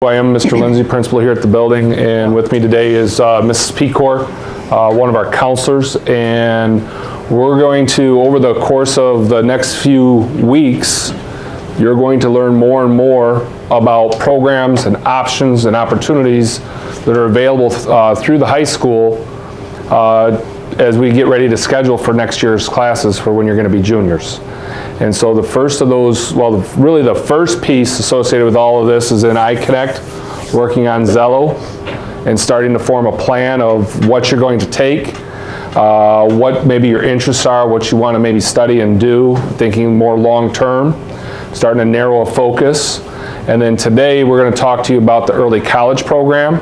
I am Mr. Lindsay, principal here at the building, and with me today is Mrs. Pecor, one of our counselors, and we're going to, over the course of the next few weeks, you're going to learn more and more about programs and options and opportunities that are available through the high school as we get ready to schedule for next year's classes for when you're going to be juniors. And so the first of those, well, really the first piece associated with all of this is in iConnect, working on Zello and starting to form a plan of what you're going to take, what maybe your interests are, what you want to maybe study and do, thinking more long-term, starting to narrow a focus. And then today we're going to talk to you about the early college program.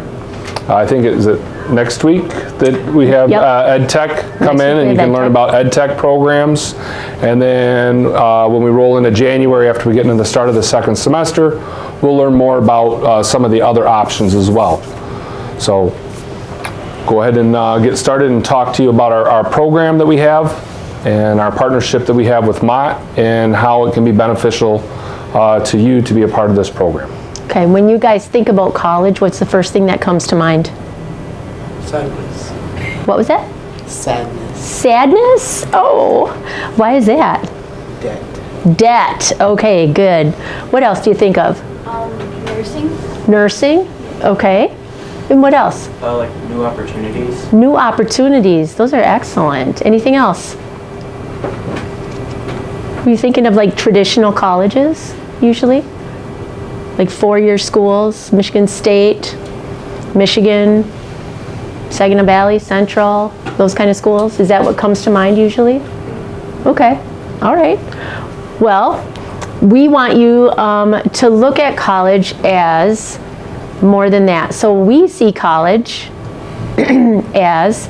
I think is it next week that we have Ed Tech come in and you can learn about Ed Tech programs. And then when we roll into January after we get into the start of the second semester, we'll learn more about some of the other options as well. So go ahead and get started and talk to you about our program that we have and our partnership that we have with Mott and how it can be beneficial to you to be a part of this program. Okay, when you guys think about college, what's the first thing that comes to mind? Sadness. What was that? Sadness. Sadness? Oh, why is that? Debt. Debt. Okay, good. What else do you think of? Nursing. Nursing. Okay. And what else? Like new opportunities. New opportunities. Those are excellent. Anything else? Were you thinking of like traditional colleges, usually? Like four-year schools, Michigan State, Michigan, Saginaw Valley, Central, those kind of schools? Is that what comes to mind usually? Okay, all right. Well, we want you to look at college as more than that. So we see college as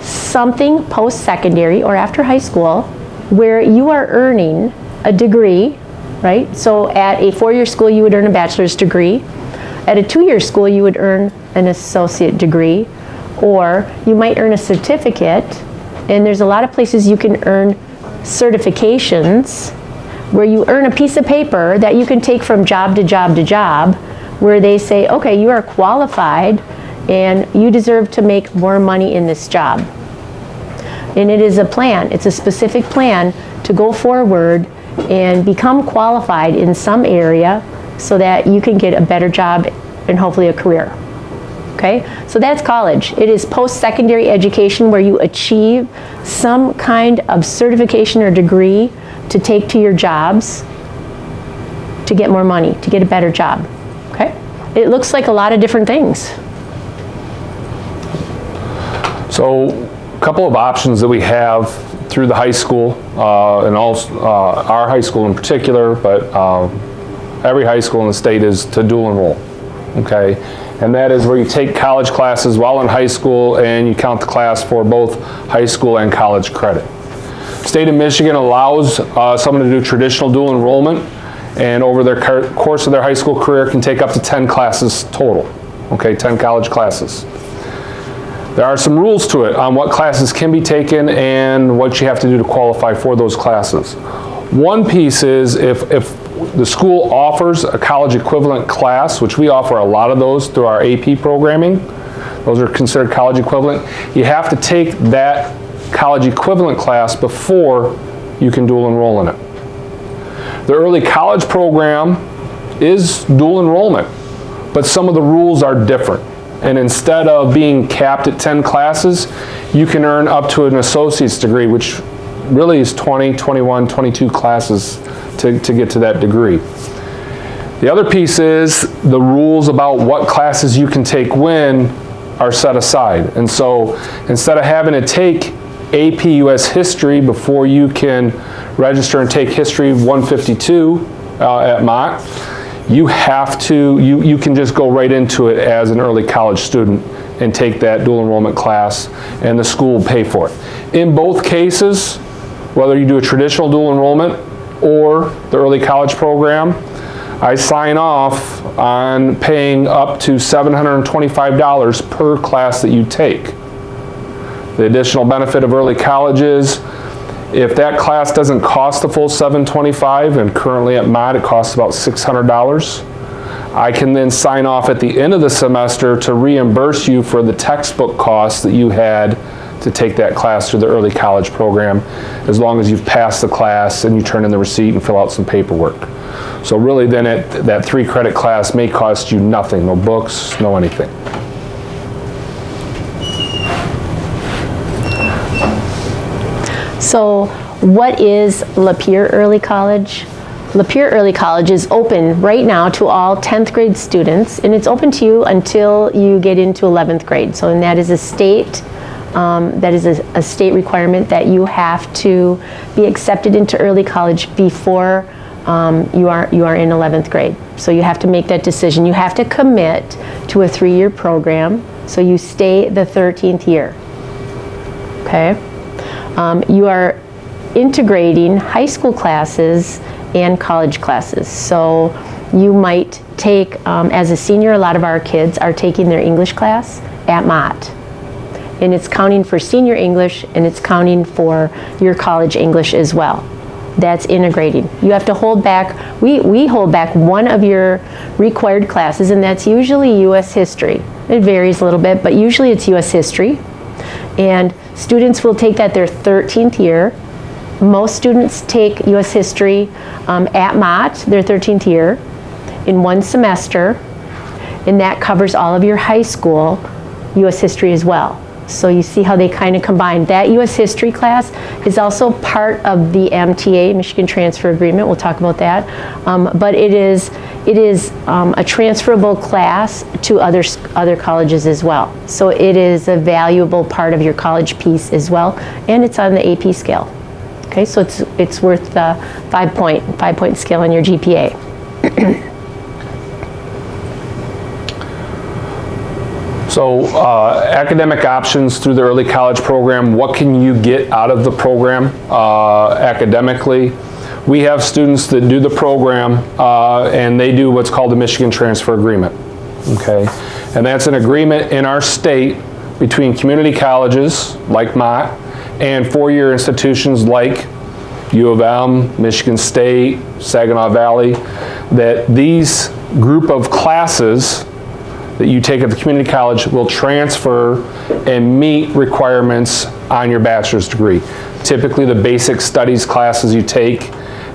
something post-secondary or after high school where you are earning a degree, right? So at a four-year school, you would earn a bachelor's degree. At a two-year school, you would earn an associate degree, or you might earn a certificate. And there's a lot of places you can earn certifications where you earn a piece of paper that you can take from job to job to job, where they say, okay, you are qualified and you deserve to make more money in this job. And it is a plan, it's a specific plan to go forward and become qualified in some area so that you can get a better job and hopefully a career. Okay, so that's college. It is post-secondary education where you achieve some kind of certification or degree to take to your jobs to get more money, to get a better job. Okay, it looks like a lot of different things. So a couple of options that we have through the high school, and also our high school in particular, but every high school in the state is to dual enroll, okay? And that is where you take college classes while in high school and you count the class for both high school and college credit. State of Michigan allows someone to do traditional dual enrollment and over their course of their high school career can take up to 10 classes total, okay, 10 college classes. There are some rules to it on what classes can be taken and what you have to do to qualify for those classes. One piece is if the school offers a college equivalent class, which we offer a lot of those through our AP programming, those are considered college equivalent, you have to take that college equivalent class before you can dual enroll in it. The early college program is dual enrollment, but some of the rules are different. And instead of being capped at 10 classes, you can earn up to an associate's degree, which really is 20, 21, 22 classes to get to that degree. The other piece is the rules about what classes you can take when are set aside. And so instead of having to take AP US History before you can register and take History 152 at Mott, you have to, you can just go right into it as an early college student and take that dual enrollment class and the school will pay for it. In both cases, whether you do a traditional dual enrollment or the early college program, I sign off on paying up to $725 per class that you take. The additional benefit of early college is if that class doesn't cost the full $725, and currently at Mott it costs about $600, I can then sign off at the end of the semester to reimburse you for the textbook costs that you had to take that class through the early college program, as long as you've passed the class and you turn in the receipt and fill out some paperwork. So really then that 3-credit class may cost you nothing, no books, no anything. So what is Lapeer Early College? Lapeer Early College is open right now to all 10th grade students, and it's open to you until you get into 11th grade. So, and that is a state a state requirement that you have to be accepted into early college before you are in 11th grade. So you have to make that decision. You have to commit to a 3-year program, so you stay the 13th year. Okay? You are integrating high school classes and college classes. So you might take, as a senior, a lot of our kids are taking their English class at Mott. And it's counting for senior English, and it's counting for your college English as well. That's integrating. You have to hold back, we hold back one of your required classes, and that's usually U.S. history. It varies a little bit, but usually it's U.S. history. And students will take that their 13th year. Most students take U.S. history at Mott, their 13th year, in one semester, and that covers all of your high school U.S. history as well. So you see how they kind of combine. That U.S. history class is also part of the MTA, Michigan Transfer Agreement. We'll talk about that. But it is a transferable class to other colleges as well. So it is a valuable part of your college piece as well, and it's on the AP scale. Okay, so it's worth the 5-point scale on your GPA. So academic options through the early college program, what can you get out of the program academically? We have students that do the program and they do what's called the Michigan Transfer Agreement. Okay, and that's an agreement in our state between community colleges like Mott and 4-year institutions like U of M, Michigan State, Saginaw Valley, that these group of classes that you take at the community college will transfer and meet requirements on your bachelor's degree. Typically the basic studies classes you take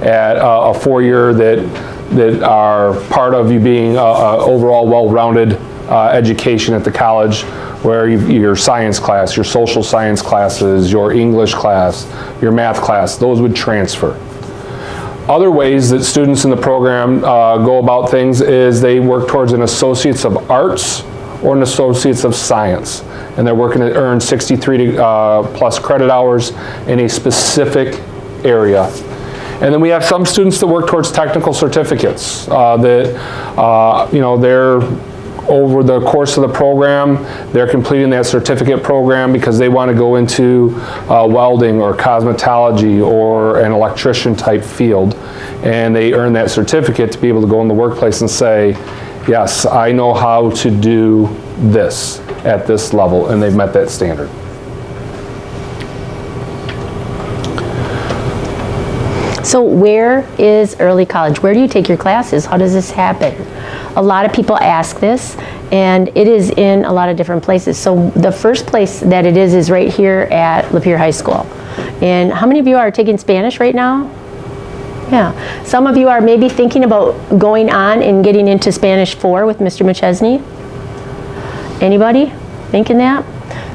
at a 4-year that are part of you being a overall well-rounded education at the college, where your science class, your social science classes, your English class, your math class, those would transfer. Other ways that students in the program go about things is they work towards an Associates of Arts or an Associates of Science. And they're working to earn 63 plus credit hours in a specific area. And then we have some students that work towards technical certificates that, they're over the course of the program, they're completing that certificate program because they want to go into welding or cosmetology or an electrician type field. And they earn that certificate to be able to go in the workplace and say, yes, I know how to do this at this level, and they've met that standard. So where is early college? Where do you take your classes? How does this happen? A lot of people ask this, and it is in a lot of different places. So the first place that it is right here at Lapeer High School. And how many of you are taking Spanish right now? Yeah. Some of you are maybe thinking about going on and getting into Spanish 4 with Mr. McChesney. Anybody thinking that?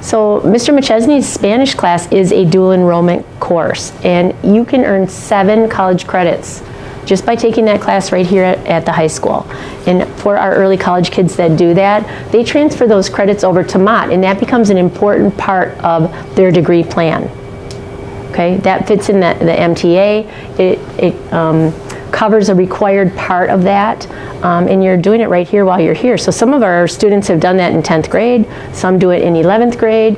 So Mr. McChesney's Spanish class is a dual enrollment course, and you can earn 7 college credits just by taking that class right here at the high school. And for our early college kids that do that, they transfer those credits over to Mott, and that becomes an important part of their degree plan. Okay, that fits in the MTA. It covers a required part of that, and you're doing it right here while you're here. So some of our students have done that in 10th grade, some do it in 11th grade.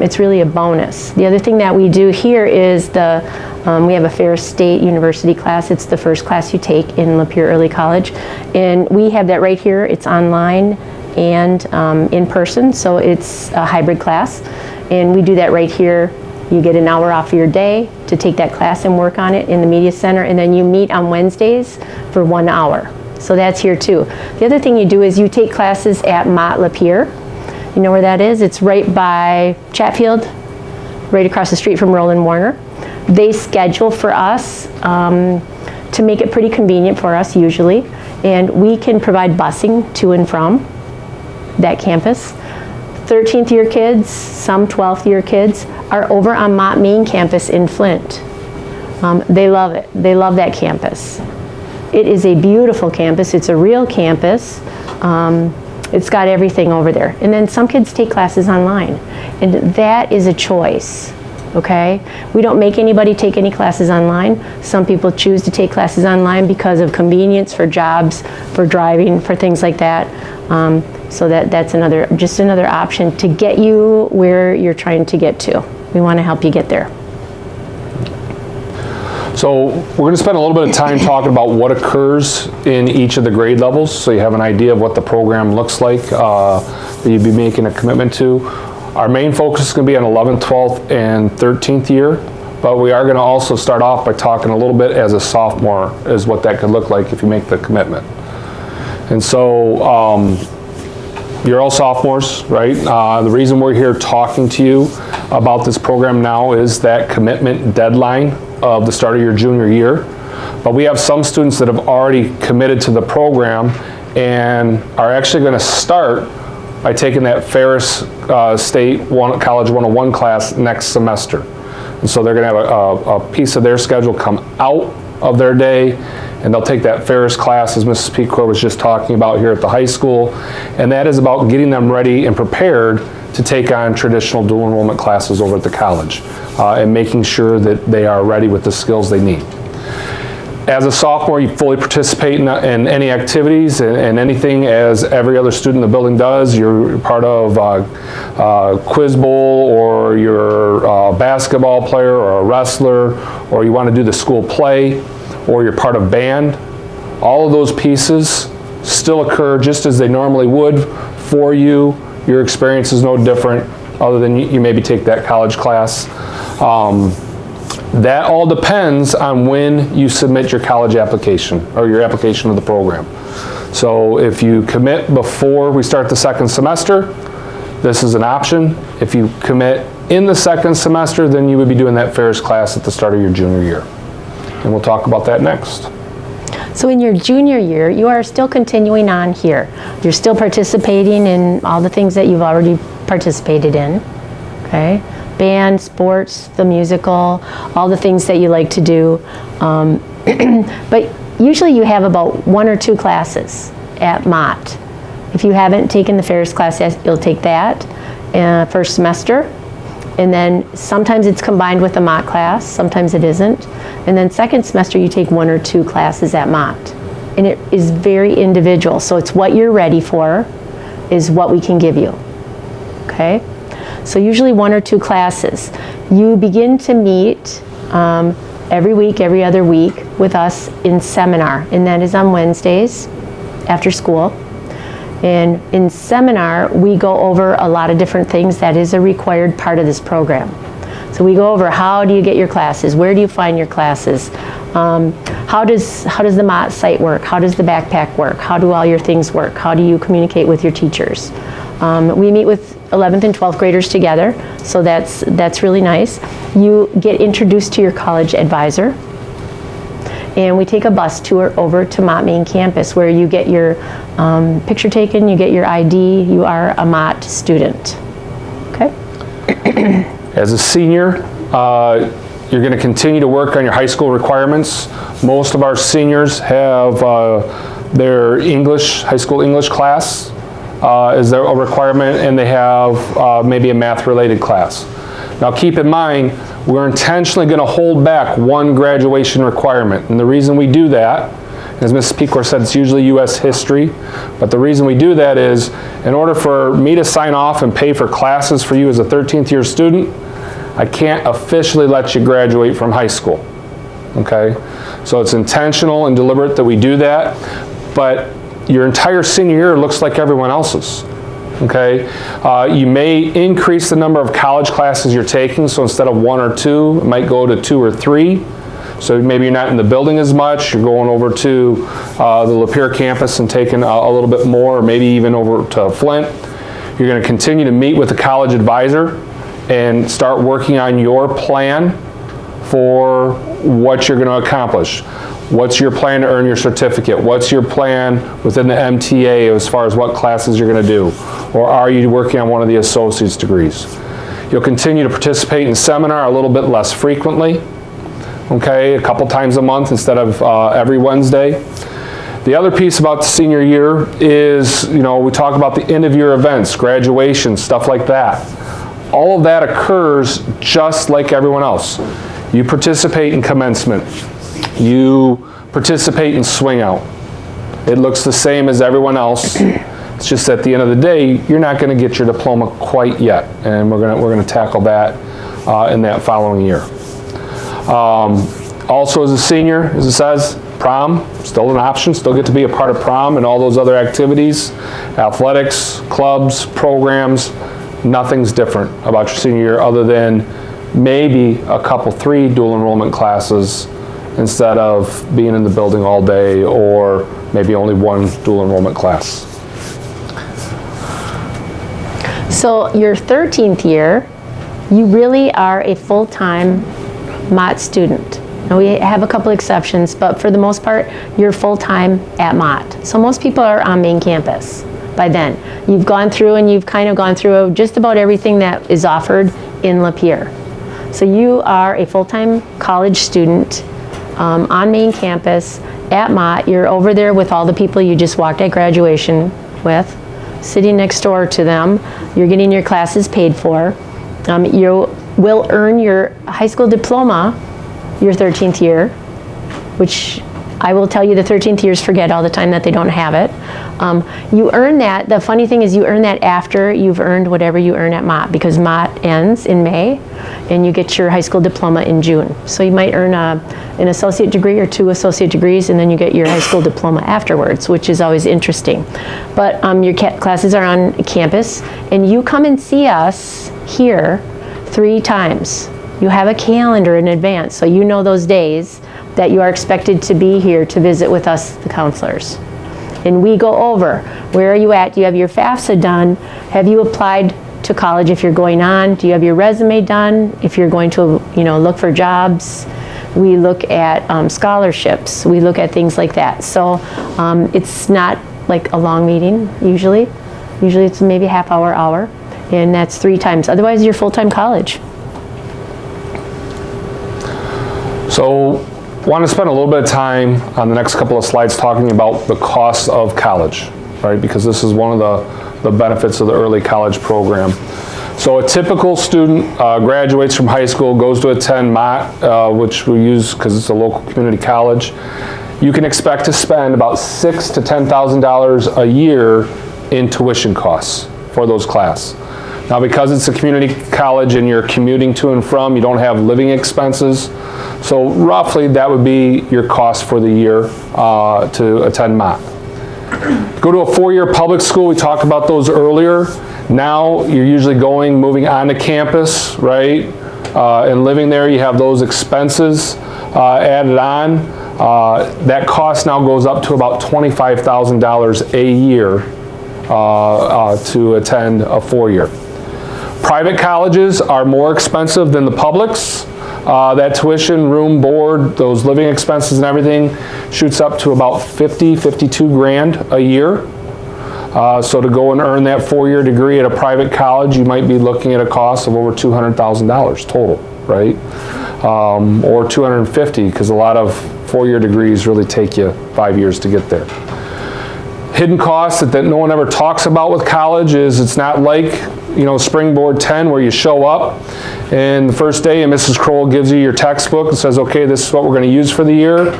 It's really a bonus. The other thing that we do here is we have a Ferris State University class. It's the first class you take in Lapeer Early College, and we have that right here. It's online and in person, so it's a hybrid class, and we do that right here. You get an hour off of your day to take that class and work on it in the Media Center, and then you meet on Wednesdays for 1 hour. So that's here too. The other thing you do is you take classes at Mott Lapeer. You know where that is? It's right by Chatfield, right across the street from Roland Warner. They schedule for us to make it pretty convenient for us usually, and we can provide busing to and from that campus. 13th year kids, some 12th year kids are over on Mott main campus in Flint. They love it. They love that campus. It is a beautiful campus. It's a real campus. It's got everything over there. And then some kids take classes online, and that is a choice, okay? We don't make anybody take any classes online. Some people choose to take classes online because of convenience, for jobs, for driving, for things like that. So that's just another option to get you where you're trying to get to. We want to help you get there. So we're going to spend a little bit of time talking about what occurs in each of the grade levels, so you have an idea of what the program looks like that you'd be making a commitment to. Our main focus is going to be on 11th, 12th, and 13th year, but we are going to also start off by talking a little bit as a sophomore, is what that could look like if you make the commitment. And so you're all sophomores, right? The reason we're here talking to you about this program now is that commitment deadline of the start of your junior year. But we have some students that have already committed to the program and are actually going to start by taking that Ferris State College 101 class next semester. And so they're going to have a piece of their schedule come out of their day, and they'll take that Ferris class, as Mrs. Pecor was just talking about here at the high school, and that is about getting them ready and prepared to take on traditional dual enrollment classes over at the college, and making sure that they are ready with the skills they need. As a sophomore, you fully participate in any activities and anything as every other student in the building does. You're part of Quiz Bowl, or you're a basketball player or a wrestler, or you want to do the school play, or you're part of band. All of those pieces still occur just as they normally would for you. Your experience is no different, other than you maybe take that college class. That all depends on when you submit your college application, or your application of the program. So if you commit before we start the second semester, this is an option. If you commit in the second semester, then you would be doing that Ferris class at the start of your junior year. And we'll talk about that next. So in your junior year, you are still continuing on here. You're still participating in all the things that you've already participated in, okay? Band, sports, the musical, all the things that you like to do. But usually you have about 1 or 2 classes at Mott. If you haven't taken the Ferris class, you'll take that first semester. And then sometimes it's combined with a Mott class, sometimes it isn't. And then second semester you take 1 or 2 classes at Mott. And it is very individual. So it's what you're ready for is what we can give you, okay? So usually 1 or 2 classes. You begin to meet every week, every other week with us in seminar, and that is on Wednesdays after school. And in seminar, we go over a lot of different things. That is a required part of this program. So we go over, how do you get your classes? Where do you find your classes? How does the Mott site work? How does the backpack work? How do all your things work? How do you communicate with your teachers? We meet with 11th and 12th graders together, so that's really nice. You get introduced to your college advisor, and we take a bus tour over to Mott main campus, where you get your picture taken, you get your ID, you are a Mott student, okay? As a senior, you're going to continue to work on your high school requirements. Most of our seniors have their high school English class is a requirement, and they have maybe a math-related class. Now keep in mind, we're intentionally going to hold back 1 graduation requirement, and the reason we do that, as Mrs. Pecor said, it's usually U.S. history, but the reason we do that is, in order for me to sign off and pay for classes for you as a 13th year student, I can't officially let you graduate from high school, okay? So it's intentional and deliberate that we do that, but your entire senior year looks like everyone else's, okay? You may increase the number of college classes you're taking, so instead of 1 or 2, it might go to 2 or 3. So maybe you're not in the building as much, you're going over to the Lapeer campus and taking a little bit more, or maybe even over to Flint. You're going to continue to meet with the college advisor and start working on your plan for what you're going to accomplish. What's your plan to earn your certificate? What's your plan within the MTA as far as what classes you're going to do? Or are you working on one of the associate's degrees? You'll continue to participate in seminar a little bit less frequently, okay, a couple times a month instead of every Wednesday. The other piece about the senior year is, we talk about the end of year events, graduation, stuff like that. All of that occurs just like everyone else. You participate in commencement. You participate in swing out. It looks the same as everyone else. It's just at the end of the day, you're not going to get your diploma quite yet, and we're going to tackle that in that following year. Also, as a senior, as it says, prom, still an option, still get to be a part of prom and all those other activities, athletics, clubs, programs. Nothing's different about your senior year other than maybe a couple, 3 dual enrollment classes instead of being in the building all day, or maybe only 1 dual enrollment class. So your 13th year, you really are a full-time Mott student. Now we have a couple exceptions, but for the most part, you're full-time at Mott. So most people are on main campus by then. You've gone through and you've kind of gone through just about everything that is offered in Lapeer. So you are a full-time college student on main campus at Mott. You're over there with all the people you just walked at graduation with, sitting next door to them. You're getting your classes paid for. You will earn your high school diploma your 13th year, which I will tell you the 13th years forget all the time that they don't have it. You earn that. The funny thing is you earn that after you've earned whatever you earn at Mott, because Mott ends in May and you get your high school diploma in June. So you might earn an associate degree or 2 associate degrees, and then you get your high school diploma afterwards, which is always interesting. But your classes are on campus, and you come and see us here 3 times. You have a calendar in advance, so you know those days that you are expected to be here to visit with us, the counselors. And we go over, where are you at? Do you have your FAFSA done? Have you applied to college if you're going on? Do you have your resume done if you're going to look for jobs? We look at scholarships. We look at things like that. So it's not like a long meeting usually. Usually it's maybe half hour, and that's 3 times. Otherwise you're full-time college. So want to spend a little bit of time on the next couple of slides talking about the cost of college, right? Because this is one of the benefits of the early college program. So a typical student graduates from high school, goes to attend Mott, which we use because it's a local community college. You can expect to spend about $6,000 to $10,000 a year in tuition costs for those classes. Now, because it's a community college and you're commuting to and from, you don't have living expenses. So roughly that would be your cost for the year to attend Mott. Go to a 4-year public school, we talked about those earlier. Now you're usually moving on to campus, right? And living there, you have those expenses added on. That cost now goes up to about $25,000 a year to attend a 4-year. Private colleges are more expensive than the publics. That tuition, room, board, those living expenses and everything shoots up to about $52 grand a year. So to go and earn that 4-year degree at a private college, you might be looking at a cost of over $200,000 total, right? Or $250,000, because a lot of 4-year degrees really take you 5 years to get there. Hidden costs that no one ever talks about with college is it's not like Springboard 10 where you show up and the first day and Mrs. Kroll gives you your textbook and says, okay, this is what we're going to use for the year.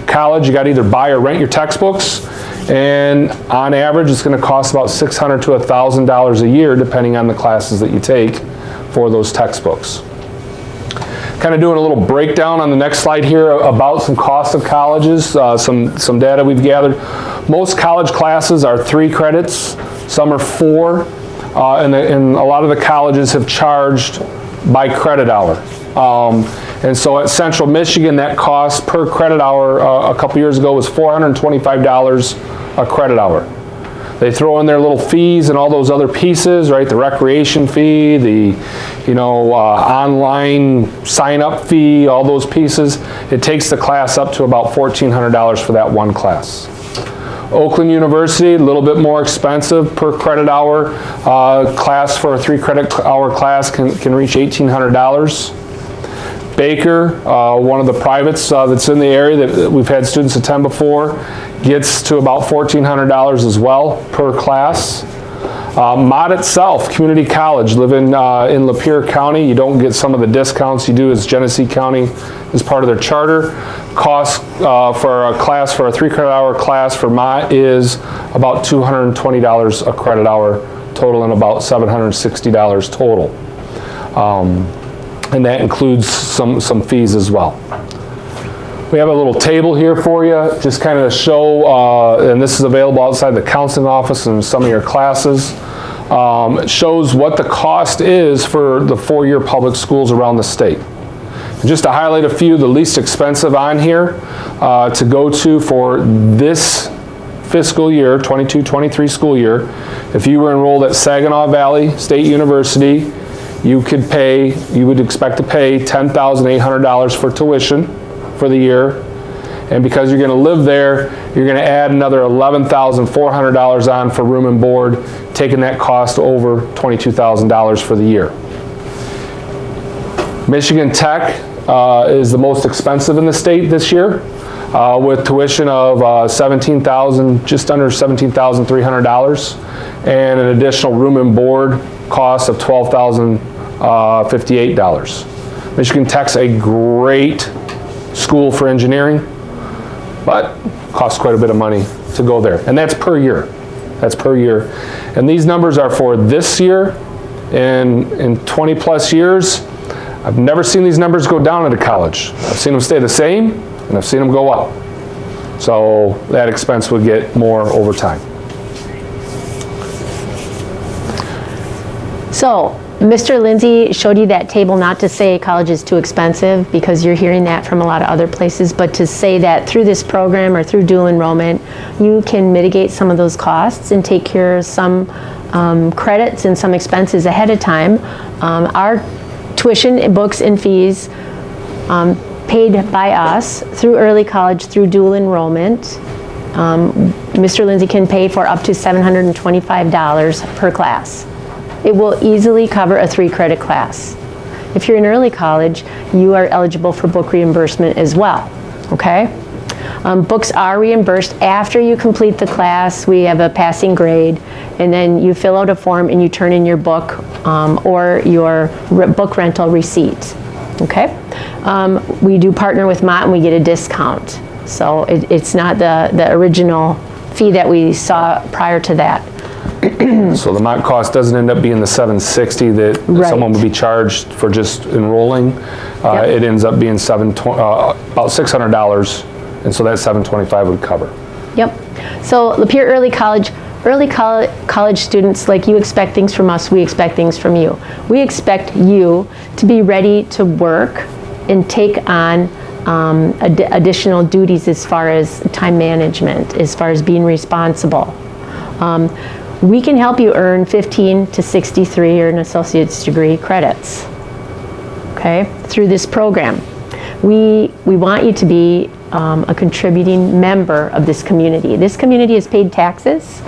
College, you got to either buy or rent your textbooks, and on average it's going to cost about $600 to $1,000 a year depending on the classes that you take for those textbooks. Kind of doing a little breakdown on the next slide here about some costs of colleges, some data we've gathered. Most college classes are 3 credits, some are 4, and a lot of the colleges have charged by credit hour. And so at Central Michigan, that cost per credit hour a couple years ago was $425 a credit hour. They throw in their little fees and all those other pieces, right? The recreation fee, the online sign-up fee, all those pieces. It takes the class up to about $1,400 for that one class. Oakland University, a little bit more expensive per credit hour. Class for a 3 credit hour class can reach $1,800. Baker, one of the privates that's in the area that we've had students attend before, gets to about $1,400 as well per class. Mott itself, community college, live in Lapeer County, you don't get some of the discounts you do as Genesee County as part of their charter. Cost for a class, for a 3 credit hour class for Mott is about $220 a credit hour, totaling about $760 total. And that includes some fees as well. We have a little table here for you, just kind of to show, and this is available outside the counseling office in some of your classes. It shows what the cost is for the 4-year public schools around the state. And just to highlight a few, the least expensive on here to go to for this fiscal year, 22-23 school year, if you were enrolled at Saginaw Valley State University, you would expect to pay $10,800 for tuition for the year. And because you're going to live there, you're going to add another $11,400 on for room and board, taking that cost over $22,000 for the year. Michigan Tech is the most expensive in the state this year, with tuition of $17,000, just under $17,300, and an additional room and board cost of $12,058. Michigan Tech's a great school for engineering, but costs quite a bit of money to go there. And that's per year. That's per year. And these numbers are for this year. And in 20 plus years, I've never seen these numbers go down at a college. I've seen them stay the same, and I've seen them go up. So that expense would get more over time. So, Mr. Lindsay showed you that table, not to say college is too expensive, because you're hearing that from a lot of other places, but to say that through this program or through dual enrollment, you can mitigate some of those costs and take care of some credits and some expenses ahead of time. Our tuition, books, and fees paid by us through early college, through dual enrollment, Mr. Lindsay can pay for up to $725 per class. It will easily cover a 3 credit class. If you're in early college, you are eligible for book reimbursement as well, okay? Books are reimbursed after you complete the class. We have a passing grade, and then you fill out a form and you turn in your book or your book rental receipt, okay? We do partner with Mott and we get a discount. So it's not the original fee that we saw prior to that. So the Mott cost doesn't end up being the $760 that someone would be charged for just enrolling. It ends up being about $600, and so that $725 would cover. Yep. So Lapeer Early College students, like, you expect things from us, we expect things from you. We expect you to be ready to work and take on additional duties as far as time management, as far as being responsible. We can help you earn 15 to 63 or an associate's degree credits, okay, through this program. We want you to be a contributing member of this community. This community has paid taxes.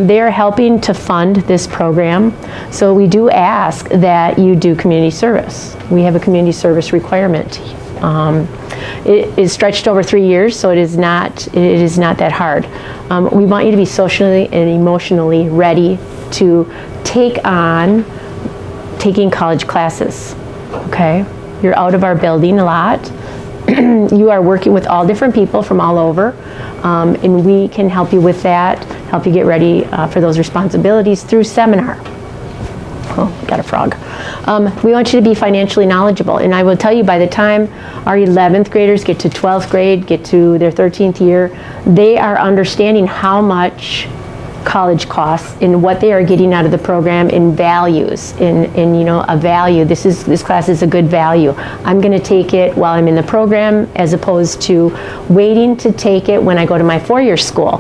They are helping to fund this program. So we do ask that you do community service. We have a community service requirement. It is stretched over 3 years, so it is not that hard. We want you to be socially and emotionally ready to take on taking college classes, okay? You're out of our building a lot. You are working with all different people from all over, and we can help you with that, help you get ready for those responsibilities through seminar. Oh, got a frog. We want you to be financially knowledgeable, and I will tell you, by the time our 11th graders get to 12th grade, get to their 13th year, they are understanding how much college costs and what they are getting out of the program in values, in you know, a value. This class is a good value. I'm going to take it while I'm in the program as opposed to waiting to take it when I go to my four-year school.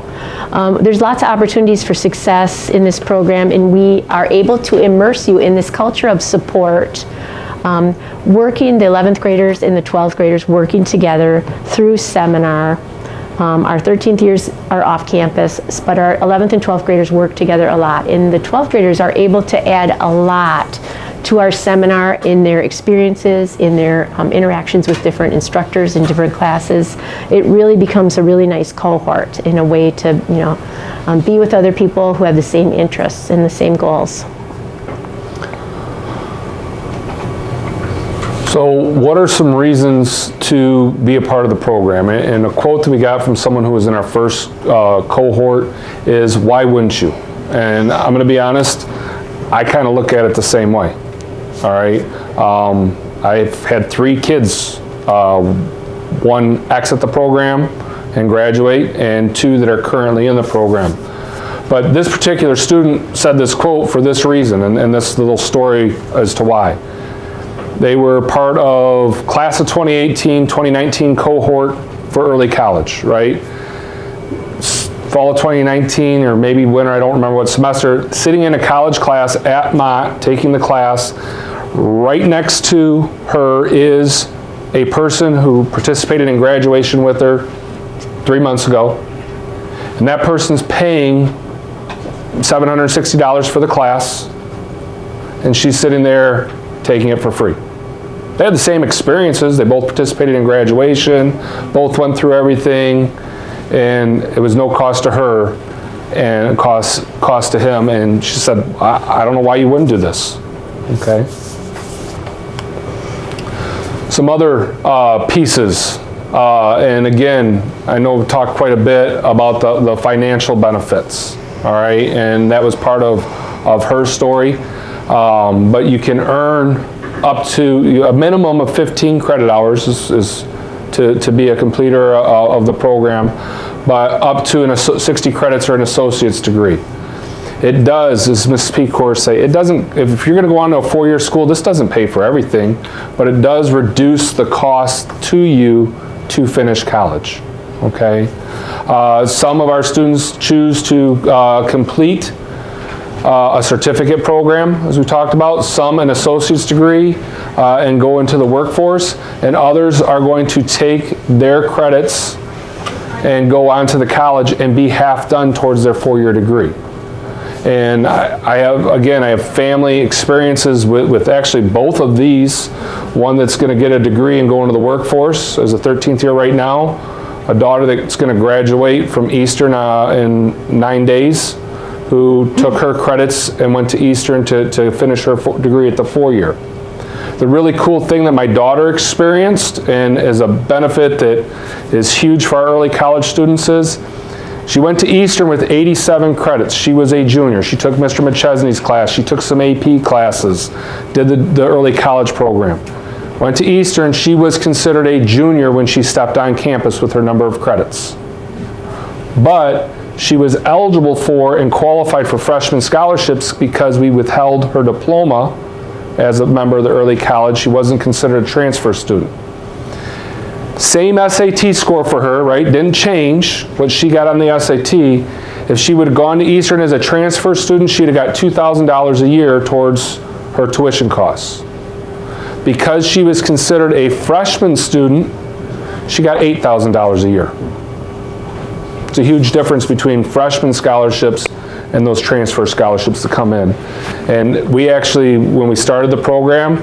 There's lots of opportunities for success in this program, and we are able to immerse you in this culture of support. Working, the 11th graders and the 12th graders working together through seminar. Our 13th years are off campus, but our 11th and 12th graders work together a lot. And the 12th graders are able to add a lot to our seminar in their experiences, in their interactions with different instructors in different classes. It really becomes a really nice cohort in a way to, you know, be with other people who have the same interests and the same goals. So what are some reasons to be a part of the program? And a quote that we got from someone who was in our first cohort is, why wouldn't you? And I'm going to be honest, I kind of look at it the same way. All right. I've had 3 kids, one exit the program and graduate, and 2 that are currently in the program. But this particular student said this quote for this reason, and this little story as to why. They were part of class of 2018, 2019 cohort for early college, right? Fall of 2019, or maybe winter, I don't remember what semester, sitting in a college class at Mott, taking the class. Right next to her is a person who participated in graduation with her 3 months ago. And that person's paying $760 for the class, and she's sitting there taking it for free. They had the same experiences. They both participated in graduation, both went through everything, and it was no cost to her and cost to him. And she said, I don't know why you wouldn't do this. Okay. Some other pieces, and again, I know we talked quite a bit about the financial benefits, all right, and that was part of her story, but you can earn up to a minimum of 15 credit hours is to be a completer of the program, but up to 60 credits or an associate's degree. It does, as Ms. Pecor say, it doesn't, if you're going to go on to a 4-year school, this doesn't pay for everything, but it does reduce the cost to you to finish college, okay? Some of our students choose to complete a certificate program, as we talked about, some an associate's degree and go into the workforce, and others are going to take their credits and go on to the college and be half done towards their 4-year degree. And I have family experiences with actually both of these. One that's going to get a degree and go into the workforce as a 13th year right now, a daughter that's going to graduate from Eastern in 9 days, who took her credits and went to Eastern to finish her degree at the 4-year. The really cool thing that my daughter experienced, and is a benefit that is huge for our early college students, is she went to Eastern with 87 credits. She was a junior. She took Mr. McChesney's class. She took some AP classes, did the early college program. Went to Eastern. She was considered a junior when she stepped on campus with her number of credits. But she was eligible for and qualified for freshman scholarships because we withheld her diploma as a member of the early college. She wasn't considered a transfer student. Same SAT score for her, right? Didn't change what she got on the SAT. If she would have gone to Eastern as a transfer student, she'd have got $2,000 a year towards her tuition costs. Because she was considered a freshman student, she got $8,000 a year. It's a huge difference between freshman scholarships and those transfer scholarships that come in. And we actually, when we started the program,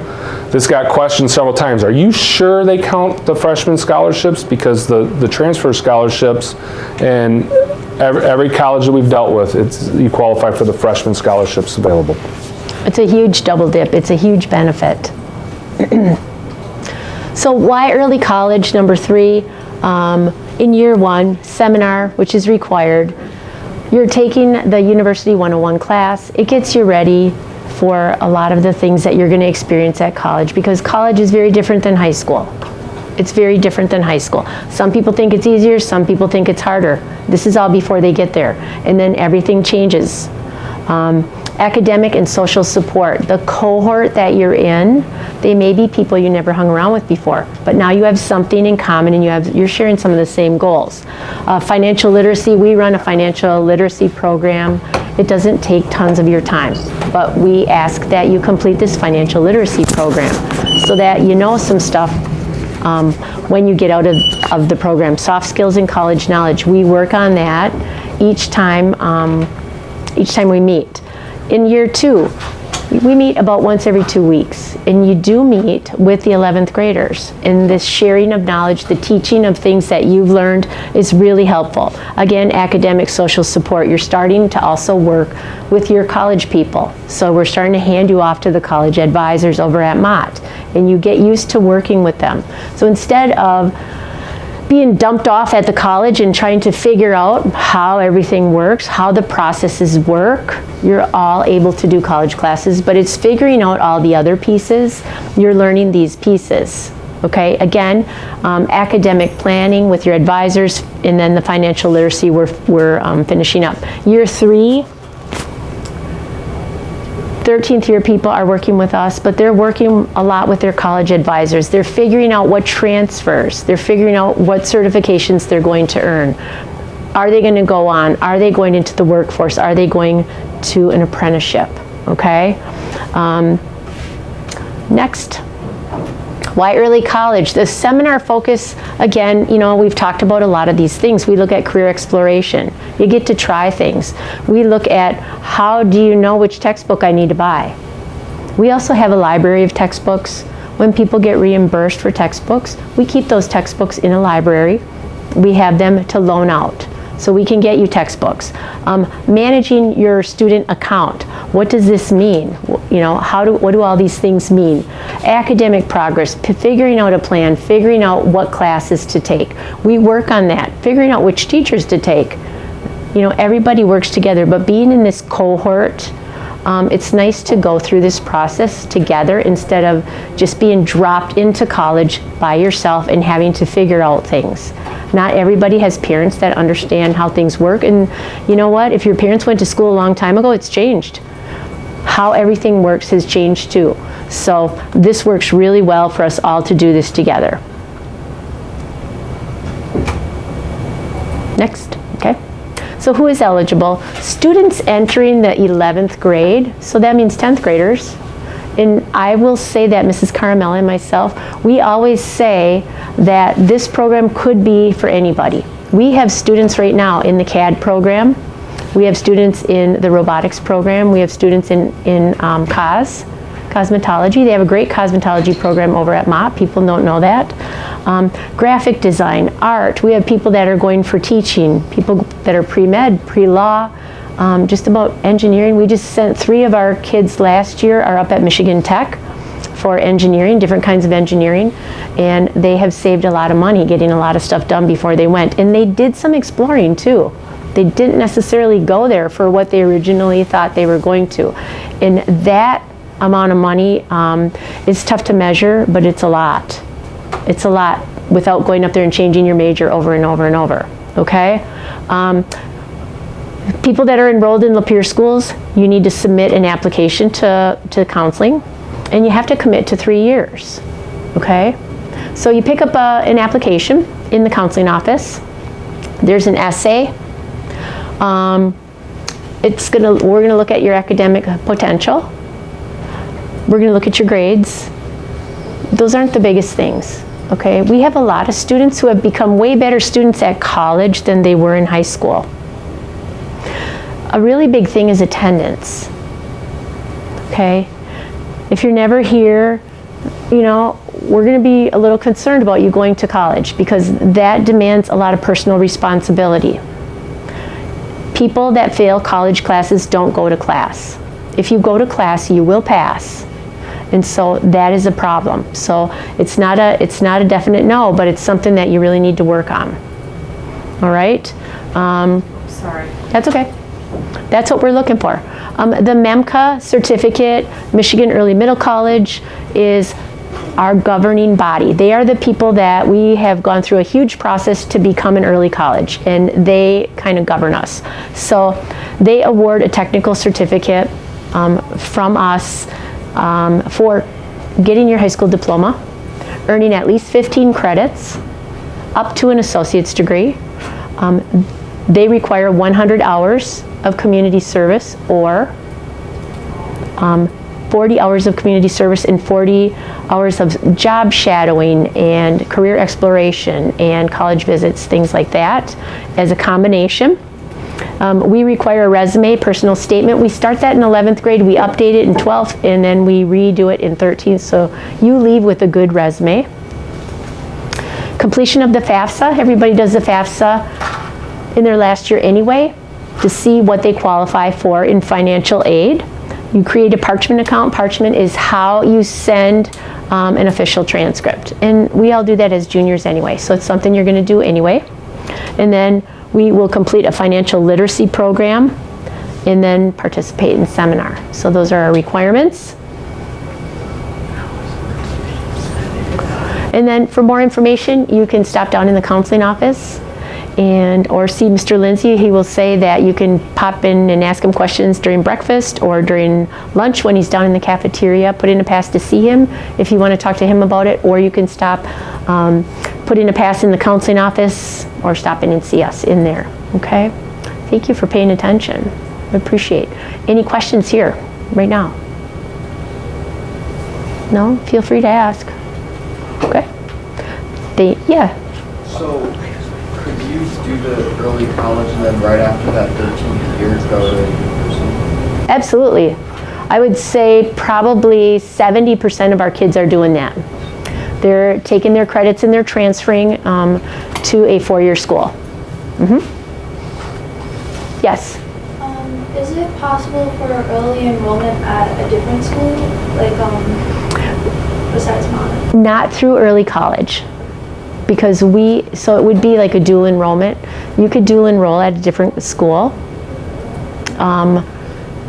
this got questioned several times. Are you sure they count the freshman scholarships? Because the transfer scholarships, and every college that we've dealt with, you qualify for the freshman scholarships available. It's a huge double dip. It's a huge benefit. So why early college? Number 3, in year 1, seminar, which is required. You're taking the University 101 class. It gets you ready for a lot of the things that you're going to experience at college, because college is very different than high school. It's very different than high school. Some people think it's easier, some people think it's harder. This is all before they get there. And then everything changes. Academic and social support. The cohort that you're in, they may be people you never hung around with before, but now you have something in common and you're sharing some of the same goals. Financial literacy, we run a financial literacy program. It doesn't take tons of your time, but we ask that you complete this financial literacy program so that you know some stuff when you get out of the program. Soft skills and college knowledge, we work on that each time we meet. In year 2, we meet about once every 2 weeks, and you do meet with the 11th graders. And this sharing of knowledge, the teaching of things that you've learned is really helpful. Again, academic social support. You're starting to also work with your college people. So we're starting to hand you off to the college advisors over at Mott, and you get used to working with them. So instead of being dumped off at the college and trying to figure out how everything works, how the processes work, you're all able to do college classes, but it's figuring out all the other pieces. You're learning these pieces, okay? Again, academic planning with your advisors, and then the financial literacy we're finishing up. Year 3, 13th year people are working with us, but they're working a lot with their college advisors. They're figuring out what transfers. They're figuring out what certifications they're going to earn. Are they going to go on? Are they going into the workforce? Are they going to an apprenticeship? Okay. Next. Why early college? The seminar focus, again, you know, we've talked about a lot of these things. We look at career exploration. You get to try things. We look at how do you know which textbook I need to buy. We also have a library of textbooks. When people get reimbursed for textbooks, we keep those textbooks in a library. We have them to loan out. So we can get you textbooks. Managing your student account. What does this mean? You know, what do all these things mean? Academic progress, figuring out a plan, figuring out what classes to take. We work on that, figuring out which teachers to take. You know, everybody works together, but being in this cohort, it's nice to go through this process together instead of just being dropped into college by yourself and having to figure out things. Not everybody has parents that understand how things work, and you know what? If your parents went to school a long time ago, it's changed. How everything works has changed too. So this works really well for us all to do this together. Next, okay. So who is eligible? Students entering the 11th grade, so that means 10th graders. And I will say that Mrs. Caramella and myself, we always say that this program could be for anybody. We have students right now in the CAD program. We have students in the robotics program. We have students in cosmetology. They have a great cosmetology program over at Mott. People don't know that. Graphic design, art. We have people that are going for teaching, people that are pre-med, pre-law, just about engineering. We just sent 3 of our kids last year are up at Michigan Tech for engineering, different kinds of engineering, and they have saved a lot of money getting a lot of stuff done before they went. And they did some exploring too. They didn't necessarily go there for what they originally thought they were going to. And that amount of money is tough to measure, but it's a lot. It's a lot without going up there and changing your major over and over and over, okay? People that are enrolled in Lapeer schools, you need to submit an application to counseling, and you have to commit to 3 years, okay? So you pick up an application in the counseling office. There's an essay. We're gonna look at your academic potential. We're gonna look at your grades. Those aren't the biggest things, okay? We have a lot of students who have become way better students at college than they were in high school. A really big thing is attendance, okay? If you're never here, you know, we're gonna be a little concerned about you going to college because that demands a lot of personal responsibility. People that fail college classes don't go to class. If you go to class, you will pass. And so that is a problem. So it's not a definite no, but it's something that you really need to work on. All right? Sorry. That's okay. That's what we're looking for. The MEMCA certificate, Michigan Early Middle College, is our governing body. They are the people that we have gone through a huge process to become an early college, and they kind of govern us. So they award a technical certificate from us for getting your high school diploma, earning at least 15 credits, up to an associate's degree. They require 100 hours of community service, or 40 hours of community service and 40 hours of job shadowing and career exploration and college visits, things like that, as a combination. We require a resume, personal statement. We start that in 11th grade, we update it in 12th, and then we redo it in 13th, so you leave with a good resume. Completion of the FAFSA. Everybody does the FAFSA in their last year anyway, to see what they qualify for in financial aid. You create a Parchment account. Parchment is how you send an official transcript. And we all do that as juniors anyway, so it's something you're going to do anyway. And then we will complete a financial literacy program and then participate in seminar. So those are our requirements. And then for more information, you can stop down in the counseling office or see Mr. Lindsay. He will say that you can pop in and ask him questions during breakfast or during lunch when he's down in the cafeteria. Put in a pass to see him if you want to talk to him about it, or you can stop, put in a pass in the counseling office, or stop in and see us in there, okay? Thank you for paying attention. I appreciate. Any questions here right now? No? Feel free to ask. Okay. Yeah. So, could you do the early college and then right after that 13th year go to university? Absolutely. I would say probably 70% of our kids are doing that. They're taking their credits and they're transferring to a four-year school. Yes? Is it possible for early enrollment at a different school, like besides Monmouth? Not through early college, because so it would be like a dual enrollment. You could dual enroll at a different school,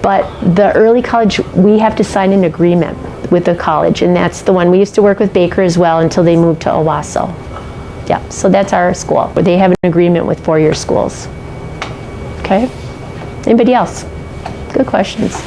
but the early college, we have to sign an agreement with the college, and that's the one. We used to work with Baker as well until they moved to Owasso. Yeah, so that's our school. They have an agreement with four-year schools. Okay? Anybody else? Good questions.